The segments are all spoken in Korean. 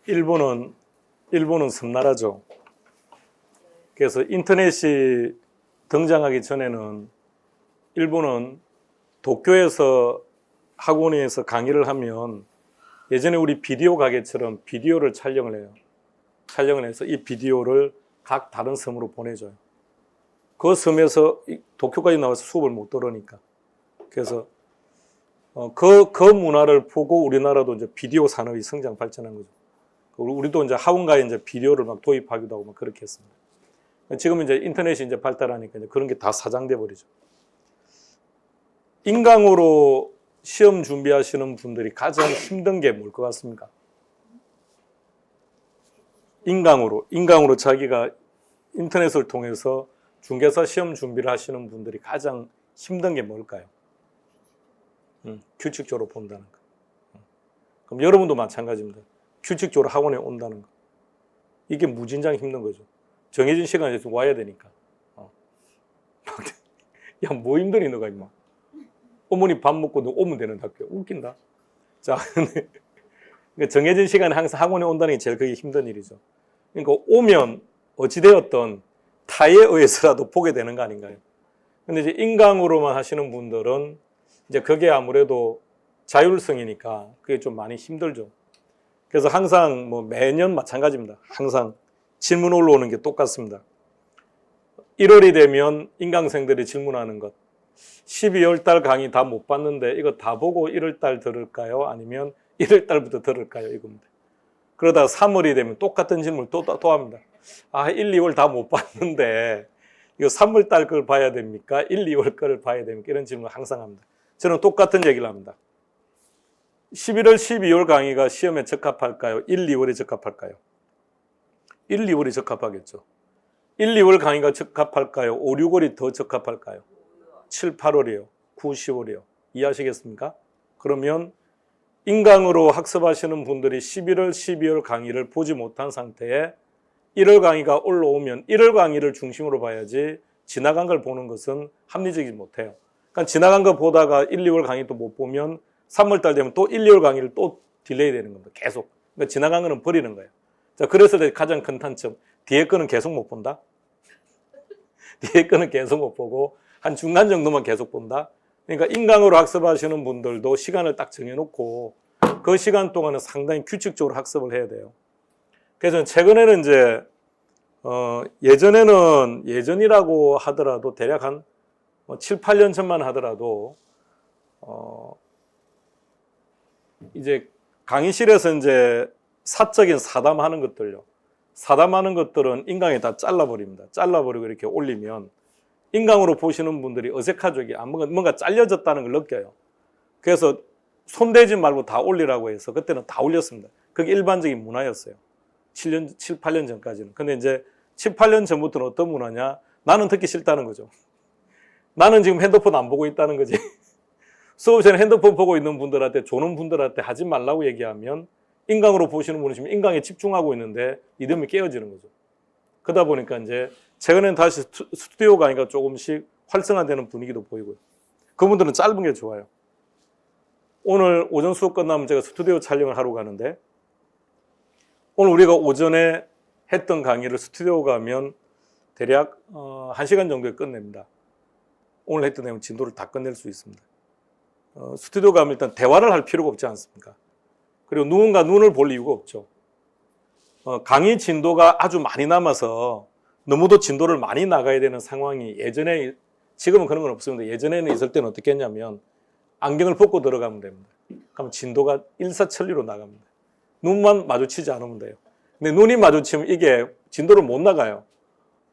일본은 섬나라죠. 그래서 인터넷이 등장하기 전에는 일본은 도쿄에서 학원에서 강의를 하면 예전에 우리 비디오 가게처럼 비디오를 촬영을 해요. 촬영을 해서 이 비디오를 각 다른 섬으로 보내줘요. 그 섬에서 도쿄까지 나와서 수업을 못 들으니까. 그래서 그 문화를 보고 우리나라도 이제 비디오 산업이 성장 발전한 거죠. 우리도 이제 학원가에 이제 비디오를 막 도입하기도 하고 막 그렇게 했습니다. 지금 이제 인터넷이 이제 발달하니까 이제 그런 게 다 사장돼 버리죠. 인강으로 시험 준비하시는 분들이 가장 힘든 게 뭘 것 같습니까? 인강으로 자기가 인터넷을 통해서 중개사 시험 준비를 하시는 분들이 가장 힘든 게 뭘까요? 규칙적으로 본다는 거. 그럼 여러분도 마찬가지입니다. 규칙적으로 학원에 온다는 거. 이게 무진장 힘든 거죠. 정해진 시간에 와야 되니까. 야, 뭐 힘드니 너가 임마. 어머니 밥 먹고 너 오면 되는 학교. 웃긴다. 자, 그러니까 정해진 시간에 항상 학원에 온다는 게 제일 그게 힘든 일이죠. 그러니까 오면 어찌되었던 타에 의해서라도 보게 되는 거 아닌가요? 근데 이제 인강으로만 하시는 분들은 이제 그게 아무래도 자율성이니까 그게 좀 많이 힘들죠. 그래서 항상 뭐 매년 마찬가지입니다. 항상 질문 올라오는 게 똑같습니다. 1월이 되면 인강생들이 질문하는 것. 12월 달 강의 다 못 봤는데 이거 다 보고 1월 달 들을까요? 아니면 1월 달부터 들을까요? 이겁니다. 그러다가 3월이 되면 똑같은 질문을 또 합니다. 1, 2월 다 못 봤는데 이거 3월 달 걸 봐야 됩니까? 1, 2월 거를 봐야 됩니까? 이런 질문을 항상 합니다. 저는 똑같은 얘기를 합니다. 11월, 12월 강의가 시험에 적합할까요? 1, 2월에 적합할까요? 1, 2월이 적합하겠죠. 1, 2월 강의가 적합할까요? 5, 6월이 더 적합할까요? 7, 8월이요. 9, 10월이요. 이해하시겠습니까? 그러면 인강으로 학습하시는 분들이 11월, 12월 강의를 보지 못한 상태에 1월 강의가 올라오면 1월 강의를 중심으로 봐야지 지나간 걸 보는 것은 합리적이지 못해요. 그러니까 지나간 거 보다가 1, 2월 강의도 못 보면 3월 달 되면 또 1, 2월 강의를 또 딜레이 되는 겁니다. 계속. 그러니까 지나간 거는 버리는 거예요. 자, 그래서 가장 큰 단점. 뒤에 거는 계속 못 본다. 뒤에 거는 계속 못 보고 한 중간 정도만 계속 본다. 그러니까 인강으로 학습하시는 분들도 시간을 딱 정해놓고 그 시간 동안은 상당히 규칙적으로 학습을 해야 돼요. 그래서 최근에는 이제 예전이라고 하더라도 대략 한 7, 8년 전만 하더라도 이제 강의실에서 이제 사적인 사담하는 것들요. 사담하는 것들은 인강에 다 잘라버립니다. 잘라버리고 이렇게 올리면 인강으로 보시는 분들이 어색하죠. 이게 뭔가 잘려졌다는 걸 느껴요. 그래서 손대지 말고 다 올리라고 해서 그때는 다 올렸습니다. 그게 일반적인 문화였어요. 7, 8년 전까지는. 근데 이제 7, 8년 전부터는 어떤 문화냐? 나는 듣기 싫다는 거죠. 나는 지금 핸드폰 안 보고 있다는 거지. 수업 시간에 핸드폰 보고 있는 분들한테, 조는 분들한테 하지 말라고 얘기하면 인강으로 보시는 분이 지금 인강에 집중하고 있는데 이름이 깨어지는 거죠. 그러다 보니까 이제 최근에는 다시 스튜디오 강의가 조금씩 활성화되는 분위기도 보이고요. 그분들은 짧은 게 좋아요. 오늘 오전 수업 끝나면 제가 스튜디오 촬영을 하러 가는데 오늘 우리가 오전에 했던 강의를 스튜디오 가면 대략 1시간 정도에 끝냅니다. 오늘 했던 내용 진도를 다 끝낼 수 있습니다. 스튜디오 가면 일단 대화를 할 필요가 없지 않습니까? 그리고 누군가 눈을 볼 이유가 없죠. 강의 진도가 아주 많이 남아서 너무도 진도를 많이 나가야 되는 상황이 예전에, 지금은 그런 건 없습니다. 예전에는 있을 때는 어떻게 했냐면 안경을 벗고 들어가면 됩니다. 그럼 진도가 일사천리로 나갑니다. 눈만 마주치지 않으면 돼요. 근데 눈이 마주치면 이게 진도를 못 나가요.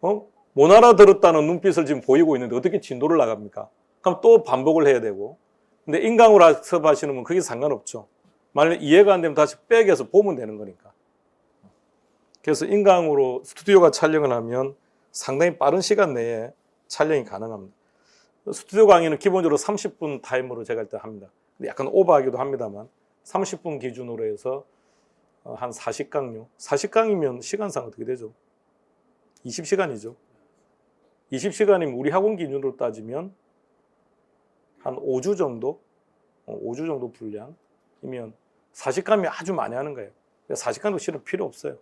못 알아들었다는 눈빛을 지금 보이고 있는데 어떻게 진도를 나갑니까? 그럼 또 반복을 해야 되고. 근데 인강으로 학습하시는 분은 그게 상관없죠. 만약 이해가 안 되면 다시 백에서 보면 되는 거니까. 그래서 인강으로 스튜디오가 촬영을 하면 상당히 빠른 시간 내에 촬영이 가능합니다. 스튜디오 강의는 기본적으로 30분 타임으로 제가 일단 합니다. 근데 약간 오버하기도 합니다만 30분 기준으로 해서 한 40강요. 40강이면 시간상 어떻게 되죠? 20시간이죠. 20시간이면 우리 학원 기준으로 따지면 한 5주 정도? 5주 정도 분량이면 40강이면 아주 많이 하는 거예요. 40강도 실은 필요 없어요.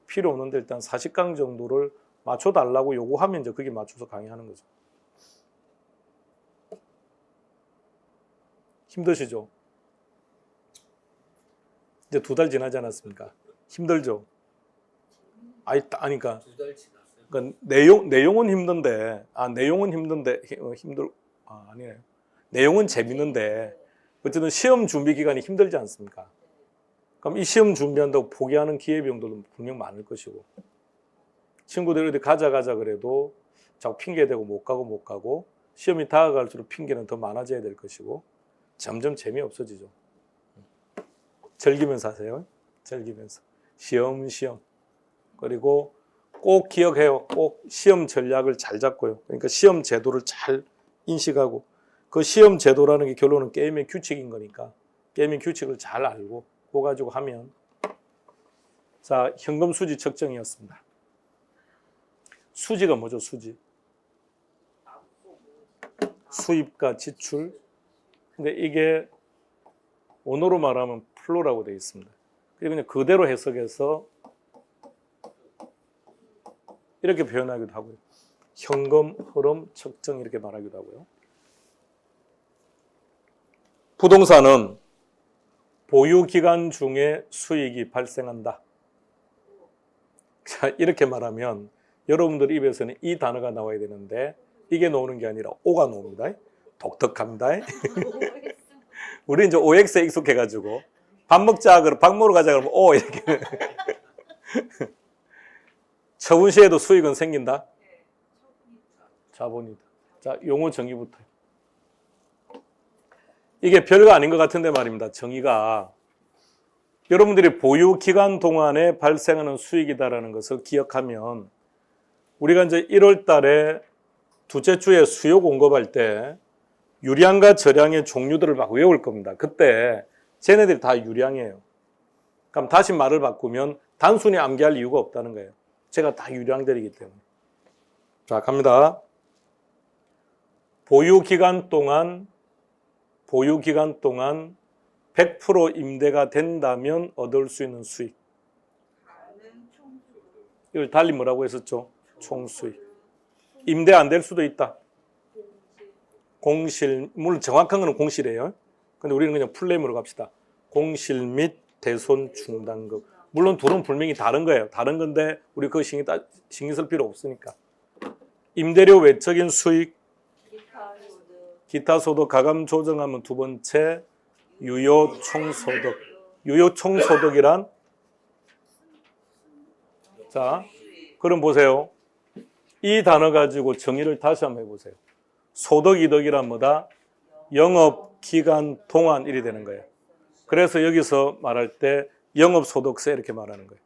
필요 없는데 일단 40강 정도를 맞춰달라고 요구하면 이제 그게 맞춰서 강의하는 거죠. 힘드시죠? 이제 2달 지나지 않았습니까? 힘들죠? 아니까. 2달 지났어요. 그러니까 내용은 힘든데, 아니에요. 내용은 재밌는데, 어쨌든 시험 준비 기간이 힘들지 않습니까? 그럼 이 시험 준비한다고 포기하는 기회비용들도 분명 많을 것이고, 친구들이 어디 가자 그래도 자꾸 핑계대고 못 가고, 시험이 다가갈수록 핑계는 더 많아져야 될 것이고, 점점 재미없어지죠. 즐기면서 하세요. 즐기면서. 시험. 그리고 꼭 기억해요. 꼭 시험 전략을 잘 잡고요. 그러니까 시험 제도를 잘 인식하고, 그 시험 제도라는 게 결론은 게임의 규칙인 거니까 게임의 규칙을 잘 알고 그거 가지고 하면. 자, 현금 수지 측정이었습니다. 수지가 뭐죠? 수지. 수입과 지출. 근데 이게 원어로 말하면 플로라고 되어 있습니다. 그냥 그대로 해석해서 이렇게 표현하기도 하고요. 현금 흐름 측정 이렇게 말하기도 하고요. 부동산은 보유 기간 중에 수익이 발생한다. 자, 이렇게 말하면 여러분들 입에서는 이 단어가 나와야 되는데 이게 나오는 게 아니라 O가 나옵니다. 독특합니다. 우리 이제 OX에 익숙해가지고 밥 먹으러 가자 그러면 O 이렇게. 처분 시에도 수익은 생긴다. 자본이다. 자, 용어 정의부터. 이게 별거 아닌 것 같은데 말입니다. 정의가 여러분들이 보유 기간 동안에 발생하는 수익이다라는 것을 기억하면 우리가 이제 1월 달에 둘째 주에 수요 공급할 때 유량과 저량의 종류들을 막 외울 겁니다. 그때 쟤네들이 다 유량이에요. 그럼 다시 말을 바꾸면 단순히 암기할 이유가 없다는 거예요. 제가 다 유량들이기 때문에. 자, 갑니다. 보유 기간 동안 100% 임대가 된다면 얻을 수 있는 수익. 이걸 달리 뭐라고 했었죠? 총수익. 임대 안 될 수도 있다. 공실, 물론 정확한 거는 공실이에요. 근데 우리는 그냥 풀네임으로 갑시다. 공실 및 대손 충당금. 물론 둘은 분명히 다른 거예요. 다른 건데 우리 그거 신경 쓸 필요 없으니까. 임대료 외적인 수익, 기타 소득 가감 조정하면 두 번째 유효 총소득. 유효 총소득이란, 자, 그럼 보세요. 이 단어 가지고 정의를 다시 한번 해보세요. 소득 이득이란 뭐다? 영업기간 동안 일이 되는 거예요. 그래서 여기서 말할 때 영업소득세 이렇게 말하는 거예요.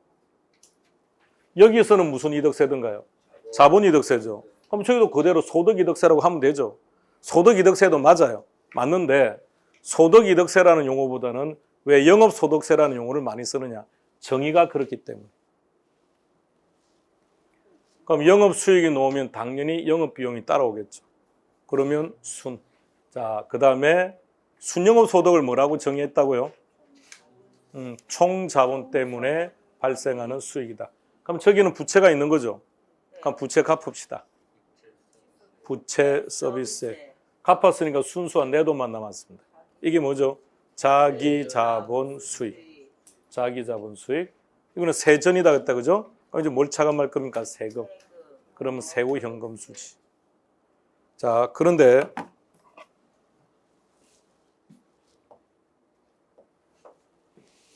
여기서는 무슨 이득세든가요? 자본이득세죠. 그럼 저희도 그대로 소득이득세라고 하면 되죠. 소득이득세도 맞아요. 맞는데 소득이득세라는 용어보다는 왜 영업소득세라는 용어를 많이 쓰느냐? 정의가 그렇기 때문에. 그럼 영업수익이 나오면 당연히 영업비용이 따라오겠죠. 그러면 순. 자, 그 다음에 순영업소득을 뭐라고 정의했다고요? 총자본 때문에 발생하는 수익이다. 그럼 저기는 부채가 있는 거죠. 그럼 부채 갚읍시다. 부채 서비스세. 갚았으니까 순수한 내돈만 남았습니다. 이게 뭐죠? 자기자본 수익. 자기자본 수익. 이거는 세전이다 그랬다, 그죠? 그럼 이제 뭘 차감할 겁니까? 세금. 그러면 세후 현금 수지. 자, 그런데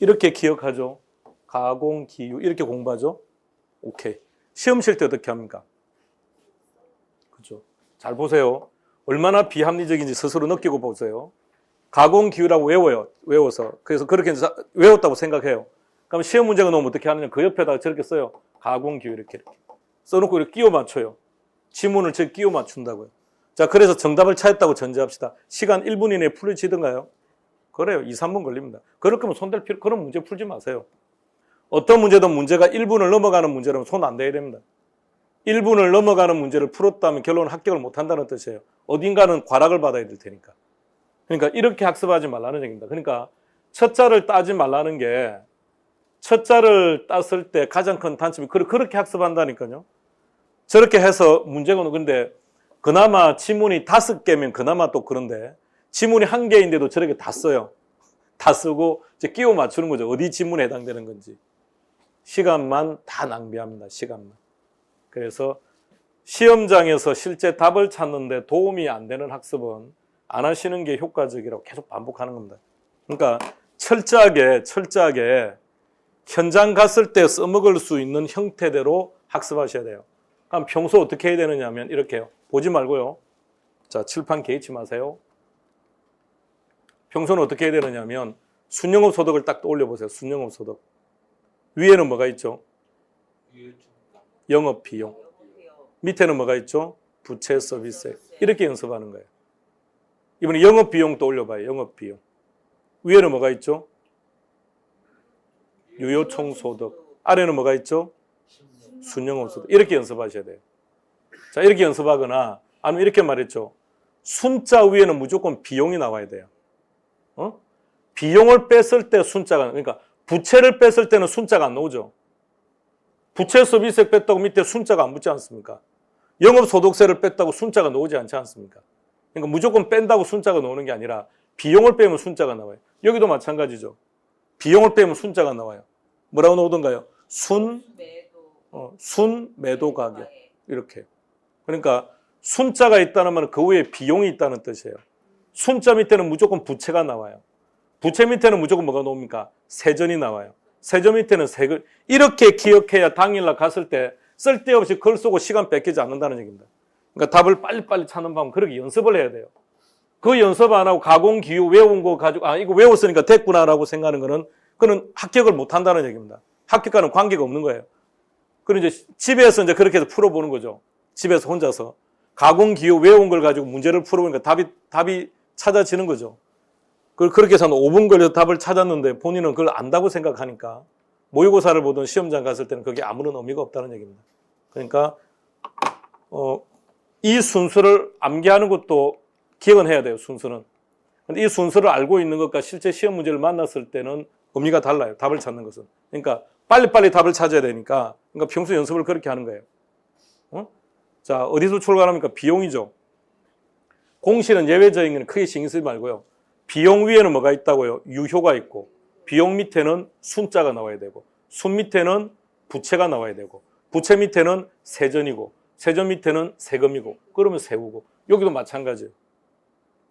이렇게 기억하죠. 가공, 기유 이렇게 공부하죠. 오케이. 시험 칠 때 어떻게 합니까? 그죠? 잘 보세요. 얼마나 비합리적인지 스스로 느끼고 보세요. 가공, 기유라고 외워서. 그래서 그렇게 외웠다고 생각해요. 그럼 시험 문제가 나오면 어떻게 하느냐? 그 옆에다가 저렇게 써요. 가공, 기유 이렇게 써놓고 이렇게 끼워 맞춰요. 지문을 저렇게 끼워 맞춘다고요. 자, 그래서 정답을 찾았다고 전제합시다. 시간 1분 이내에 풀어지던가요? 그래요. 2, 3분 걸립니다. 그럴 거면 손댈 필요, 그런 문제 풀지 마세요. 어떤 문제든 문제가 1분을 넘어가는 문제라면 손 안 대야 됩니다. 1분을 넘어가는 문제를 풀었다면 결론은 합격을 못 한다는 뜻이에요. 어딘가는 과락을 받아야 될 테니까. 그러니까 이렇게 학습하지 말라는 얘기입니다. 그러니까 첫 자를 따지 말라는 게 첫 자를 땄을 때 가장 큰 단점이 그렇게 학습한다니까요. 저렇게 해서 문제가 오는 건데 그나마 지문이 5개면 그나마 또 그런데 지문이 1개인데도 저렇게 다 써요. 다 쓰고 이제 끼워 맞추는 거죠. 어디 지문에 해당되는 건지. 시간만 다 낭비합니다. 시간만. 그래서 시험장에서 실제 답을 찾는데 도움이 안 되는 학습은 안 하시는 게 효과적이라고 계속 반복하는 겁니다. 그러니까 철저하게 현장 갔을 때 써먹을 수 있는 형태대로 학습하셔야 돼요. 그럼 평소 어떻게 해야 되느냐 하면 이렇게요. 보지 말고요. 자, 칠판 개의치 마세요. 평소는 어떻게 해야 되느냐 하면 순영업 소득을 딱 떠올려 보세요. 순영업 소득. 위에는 뭐가 있죠? 영업 비용. 밑에는 뭐가 있죠? 부채 서비스. 이렇게 연습하는 거예요. 이번에 영업 비용 떠올려 봐요. 영업 비용. 위에는 뭐가 있죠? 유효 총소득. 아래는 뭐가 있죠? 순영업 소득. 이렇게 연습하셔야 돼요. 자, 이렇게 연습하거나 아니면 이렇게 말했죠. 순자 위에는 무조건 비용이 나와야 돼요. 비용을 뺐을 때 순자가, 그러니까 부채를 뺐을 때는 순자가 안 나오죠. 부채 서비스 뺐다고 밑에 순자가 안 붙지 않습니까? 영업소득세를 뺐다고 순자가 나오지 않지 않습니까? 그러니까 무조건 뺀다고 순자가 나오는 게 아니라 비용을 빼면 순자가 나와요. 여기도 마찬가지죠. 비용을 빼면 순자가 나와요. 뭐라고 나오던가요? 순매도 가격. 이렇게. 그러니까 순자가 있다는 말은 그 위에 비용이 있다는 뜻이에요. 순자 밑에는 무조건 부채가 나와요. 부채 밑에는 무조건 뭐가 나옵니까? 세전이 나와요. 세전 밑에는 세금. 이렇게 기억해야 당일날 갔을 때 쓸데없이 글 쓰고 시간 뺏기지 않는다는 얘기입니다. 그러니까 답을 빨리빨리 찾는 방법, 그렇게 연습을 해야 돼요. 그 연습 안 하고 가공기후 외운 거 가지고 이거 외웠으니까 됐구나라고 생각하는 거는 그는 합격을 못 한다는 얘기입니다. 합격과는 관계가 없는 거예요. 그리고 이제 집에서 이제 그렇게 해서 풀어보는 거죠. 집에서 혼자서 가공기후 외운 걸 가지고 문제를 풀어보니까 답이 찾아지는 거죠. 그렇게 해서 한 5분 걸려서 답을 찾았는데 본인은 그걸 안다고 생각하니까 모의고사를 보든 시험장 갔을 때는 그게 아무런 의미가 없다는 얘기입니다. 그러니까 이 순서를 암기하는 것도 기억은 해야 돼요. 순서는. 근데 이 순서를 알고 있는 것과 실제 시험 문제를 만났을 때는 의미가 달라요. 답을 찾는 것은. 그러니까 빨리빨리 답을 찾아야 되니까 그러니까 평소 연습을 그렇게 하는 거예요. 자, 어디서 출발합니까? 비용이죠. 공시는 예외적인 건 크게 신경 쓰지 말고요. 비용 위에는 뭐가 있다고요? 유효가 있고 비용 밑에는 순자가 나와야 되고 순 밑에는 부채가 나와야 되고 부채 밑에는 세전이고 세전 밑에는 세금이고 그러면 세우고 여기도 마찬가지예요.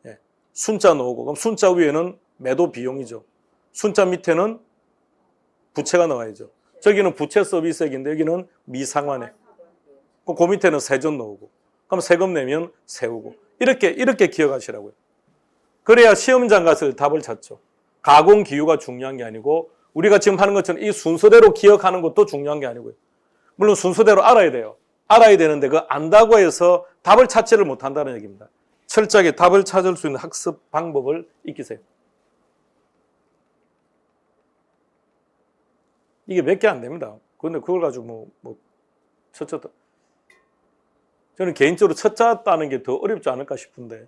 예. 순자 나오고 그럼 순자 위에는 매도 비용이죠. 순자 밑에는 부채가 나와야죠. 저기는 부채 서비스액인데 여기는 미상환액. 그 밑에는 세전 나오고 그럼 세금 내면 세우고 이렇게 기억하시라고요. 그래야 시험장 가서 답을 찾죠. 가공 기후가 중요한 게 아니고 우리가 지금 하는 것처럼 이 순서대로 기억하는 것도 중요한 게 아니고요. 물론 순서대로 알아야 돼요. 알아야 되는데 그 안다고 해서 답을 찾지를 못한다는 얘기입니다. 철저하게 답을 찾을 수 있는 학습 방법을 익히세요. 이게 몇 개 안 됩니다. 그런데 그걸 가지고 첫째 저는 개인적으로 첫째 따는 게 더 어렵지 않을까 싶은데.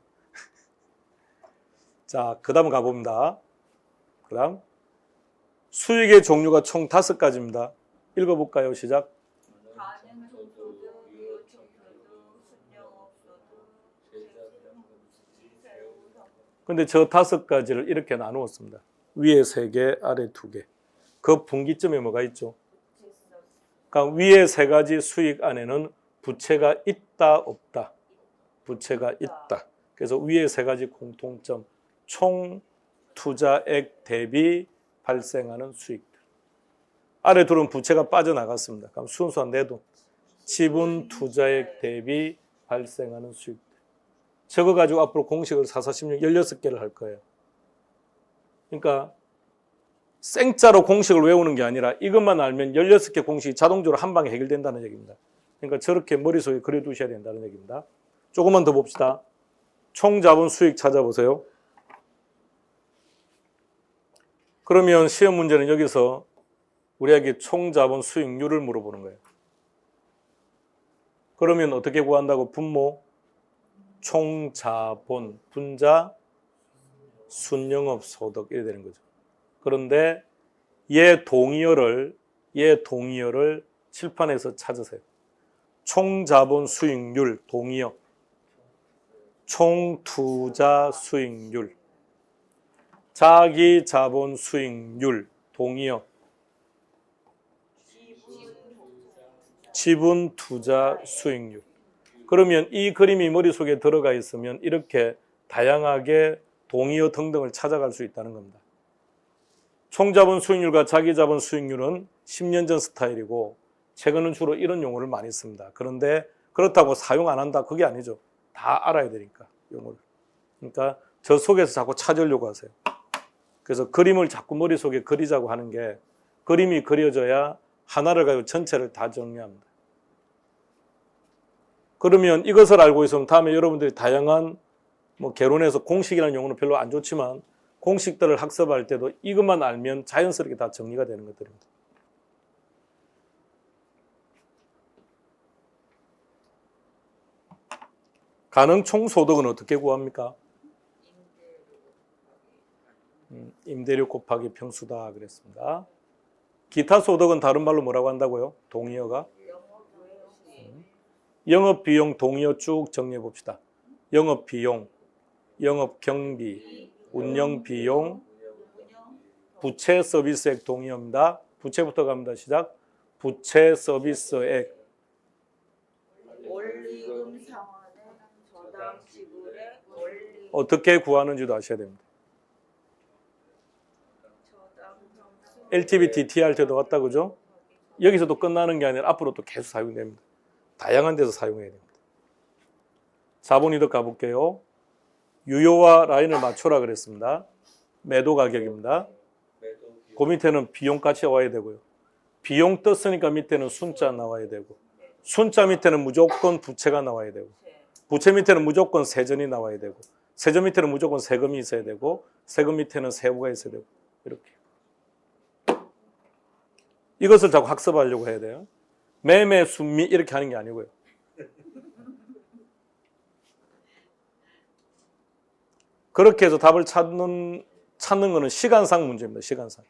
자, 그 다음 가봅니다. 그 다음 수익의 종류가 총 5가지입니다. 읽어볼까요? 시작. 근데 저 5가지를 이렇게 나누었습니다. 위에 3개, 아래 2개. 그 분기점에 뭐가 있죠? 그러니까 위에 3가지 수익 안에는 부채가 있다, 없다. 부채가 있다. 그래서 위에 3가지 공통점. 총 투자액 대비 발생하는 수익들. 아래 둘은 부채가 빠져나갔습니다. 그럼 순수한 내돈. 지분 투자액 대비 발생하는 수익들. 저거 가지고 앞으로 공식을 4, 4, 16, 16개를 할 거예요. 그러니까 생짜로 공식을 외우는 게 아니라 이것만 알면 16개 공식이 자동적으로 한 방에 해결된다는 얘기입니다. 그러니까 저렇게 머릿속에 그려두셔야 된다는 얘기입니다. 조금만 더 봅시다. 총 자본 수익 찾아보세요. 그러면 시험 문제는 여기서 우리에게 총 자본 수익률을 물어보는 거예요. 그러면 어떻게 구한다고? 분모, 총 자본, 분자, 순영업 소득 이래 되는 거죠. 그런데 얘 동의어를 칠판에서 찾으세요. 총자본 수익률 동의어, 총투자 수익률, 자기 자본 수익률 동의어, 지분 투자 수익률. 그러면 이 그림이 머릿속에 들어가 있으면 이렇게 다양하게 동의어 등등을 찾아갈 수 있다는 겁니다. 총자본 수익률과 자기자본 수익률은 10년 전 스타일이고 최근은 주로 이런 용어를 많이 씁니다. 그런데 그렇다고 사용 안 한다 그게 아니죠. 다 알아야 되니까 용어를. 그러니까 저 속에서 자꾸 찾으려고 하세요. 그래서 그림을 자꾸 머릿속에 그리자고 하는 게 그림이 그려져야 하나를 가지고 전체를 다 정리합니다. 그러면 이것을 알고 있으면 다음에 여러분들이 다양한 개론에서 공식이라는 용어는 별로 안 좋지만 공식들을 학습할 때도 이것만 알면 자연스럽게 다 정리가 되는 것들입니다. 가능 총소득은 어떻게 구합니까? 임대료 곱하기 평수다 그랬습니다. 기타 소득은 다른 말로 뭐라고 한다고요? 동의어가? 영업비용 동의어 쭉 정리해 봅시다. 영업비용, 영업경비, 운영비용, 부채 서비스액 동의어입니다. 부채부터 갑니다. 시작. 부채 서비스액. 원리금 상환의 저당 지불의 원리. 어떻게 구하는지도 아셔야 됩니다. LTV, DT 할 때도 왔다 그죠? 여기서도 끝나는 게 아니라 앞으로 또 계속 사용됩니다. 다양한 데서 사용해야 됩니다. 4번 이득 가볼게요. 유효와 라인을 맞춰라 그랬습니다. 매도 가격입니다. 그 밑에는 비용까지 와야 되고요. 비용 떴으니까 밑에는 순자 나와야 되고 순자 밑에는 무조건 부채가 나와야 되고 부채 밑에는 무조건 세전이 나와야 되고 세전 밑에는 무조건 세금이 있어야 되고 세금 밑에는 세후가 있어야 되고 이렇게. 이것을 자꾸 학습하려고 해야 돼요. 매매, 순미 이렇게 하는 게 아니고요. 그렇게 해서 답을 찾는 거는 시간상 문제입니다. 시간상.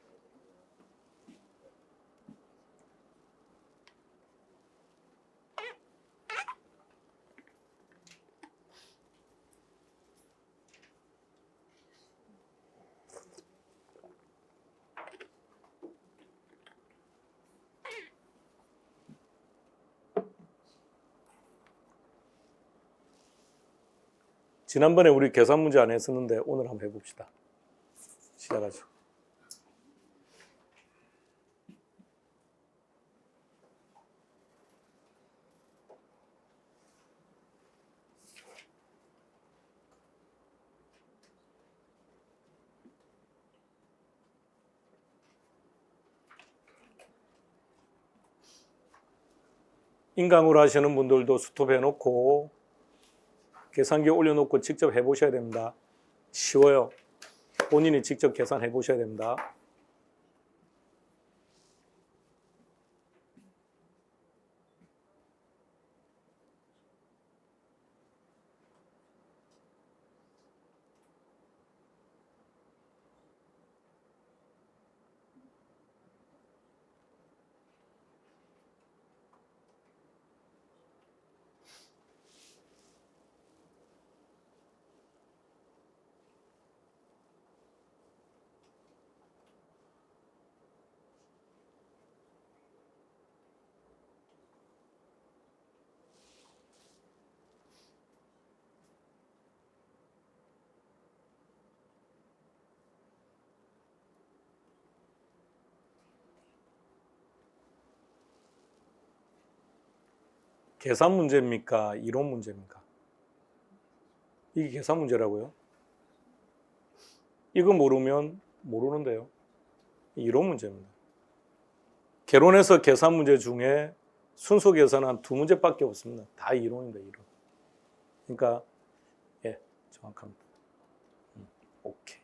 지난번에 우리 계산 문제 안 했었는데 오늘 한번 해봅시다. 시작하죠. 인강으로 하시는 분들도 스톱 해놓고 계산기 올려놓고 직접 해보셔야 됩니다. 쉬워요. 본인이 직접 계산해 보셔야 됩니다. 계산 문제입니까? 이론 문제입니까? 이게 계산 문제라고요? 이거 모르면 모르는데요. 이론 문제입니다. 개론에서 계산 문제 중에 순수 계산은 한 2문제밖에 없습니다. 다 이론입니다. 이론. 그러니까 예, 정확합니다. 오케이.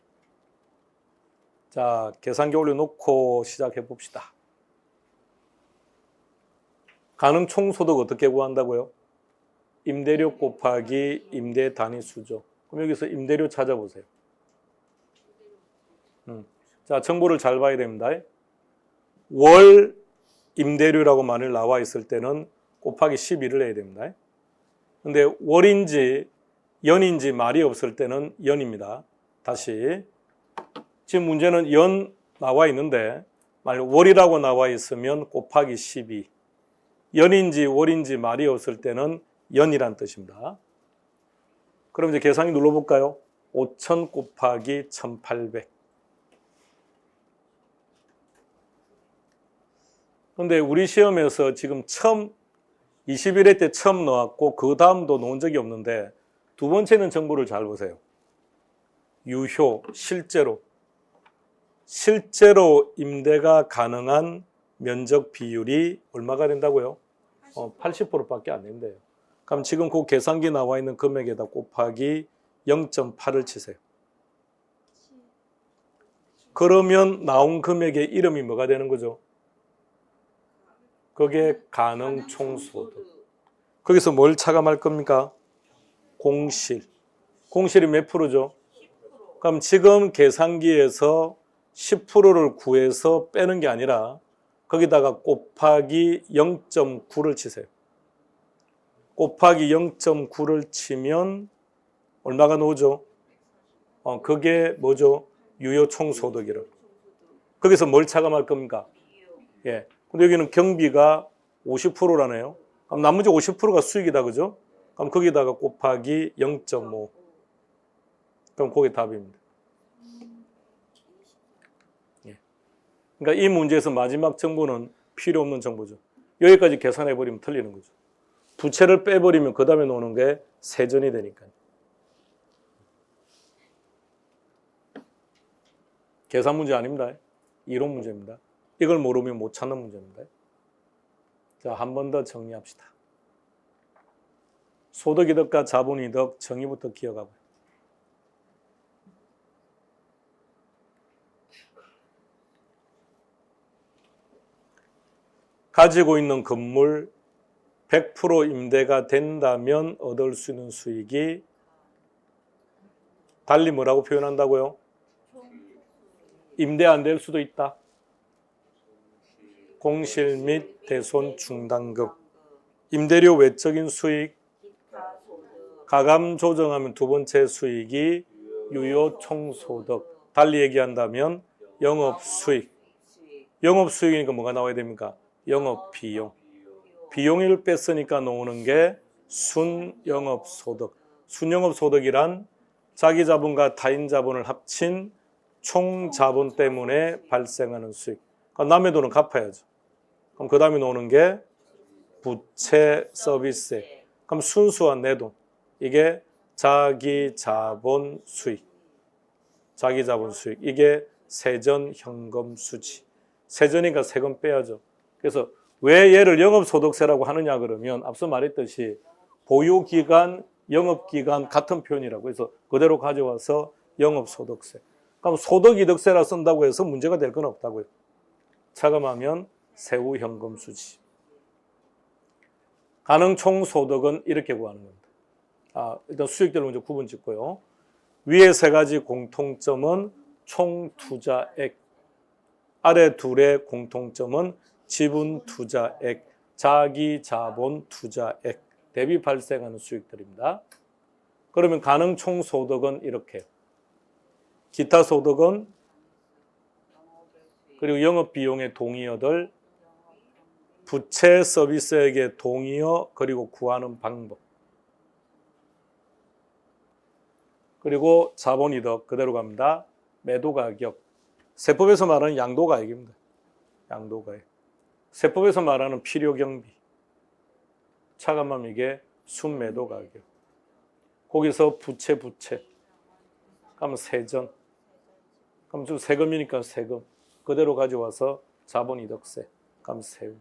자, 계산기 올려놓고 시작해 봅시다. 가능 총소득 어떻게 구한다고요? 임대료 곱하기 임대 단위 수죠. 그럼 여기서 임대료 찾아보세요. 자, 정보를 잘 봐야 됩니다. 월 임대료라고 만일 나와 있을 때는 곱하기 12를 해야 됩니다. 근데 월인지 연인지 말이 없을 때는 연입니다. 다시 지금 문제는 연 나와 있는데 만약 월이라고 나와 있으면 곱하기 12 연인지 월인지 말이 없을 때는 연이란 뜻입니다. 그럼 이제 계산기 눌러볼까요? 5,000 곱하기 1,800 근데 우리 시험에서 지금 처음 21회 때 처음 나왔고 그 다음도 놓은 적이 없는데 두 번째는 정보를 잘 보세요. 유효, 실제로 임대가 가능한 면적 비율이 얼마가 된다고요? 80%밖에 안 된대요. 그럼 지금 그 계산기 나와 있는 금액에다 곱하기 0.8을 치세요. 그러면 나온 금액의 이름이 뭐가 되는 거죠? 그게 가능 총소득. 거기서 뭘 차감할 겁니까? 공실. 공실이 몇 프로죠? 그럼 지금 계산기에서 10%를 구해서 빼는 게 아니라 거기다가 곱하기 0.9를 치세요. 곱하기 0.9를 치면 얼마가 나오죠? 그게 뭐죠? 유효총소득이라고. 거기서 뭘 차감할 겁니까? 예. 근데 여기는 경비가 50%라네요. 그럼 나머지 50%가 수익이다, 그죠? 그럼 거기다가 곱하기 0.5. 그럼 그게 답입니다. 예. 그러니까 이 문제에서 마지막 정보는 필요 없는 정보죠. 여기까지 계산해버리면 틀리는 거죠. 부채를 빼버리면 그 다음에 나오는 게 세전이 되니까요. 계산 문제 아닙니다. 이론 문제입니다. 이걸 모르면 못 찾는 문제입니다. 자, 한 번 더 정리합시다. 소득이득과 자본이득 정의부터 기억하고요. 가지고 있는 건물 100% 임대가 된다면 얻을 수 있는 수익이 달리 뭐라고 표현한다고요? 임대 안 될 수도 있다. 공실 및 대손 충당금. 임대료 외적인 수익. 가감 조정하면 두 번째 수익이 유효 총소득. 달리 얘기한다면 영업수익. 영업수익이니까 뭐가 나와야 됩니까? 영업비용. 비용을 뺐으니까 나오는 게 순영업소득. 순영업소득이란 자기 자본과 타인 자본을 합친 총 자본 때문에 발생하는 수익. 그럼 남의 돈은 갚아야죠. 그럼 그 다음에 나오는 게 부채 서비스액. 그럼 순수한 내 돈. 이게 자기 자본 수익. 자기 자본 수익. 이게 세전 현금 수지. 세전이니까 세금 빼야죠. 그래서 왜 얘를 영업소득세라고 하느냐 그러면 앞서 말했듯이 보유기간, 영업기간 같은 표현이라고 해서 그대로 가져와서 영업소득세. 그럼 소득이득세라 쓴다고 해서 문제가 될 건 없다고요. 차감하면 세후현금수지. 가능총소득은 이렇게 구하는 겁니다. 일단 수익대로 먼저 구분 짓고요. 위에 세 가지 공통점은 총투자액. 아래 둘의 공통점은 지분투자액, 자기자본투자액 대비 발생하는 수익들입니다. 그러면 가능총소득은 이렇게 기타 소득은 그리고 영업비용의 동의어들 부채 서비스액의 동의어 그리고 구하는 방법 그리고 자본이득 그대로 갑니다. 매도가격 세법에서 말하는 양도가액입니다. 양도가액 세법에서 말하는 필요경비 차감하면 이게 순매도가격 거기서 부채 그러면 세전 그럼 좀 세금이니까 세금 그대로 가져와서 자본이득세 그럼 세후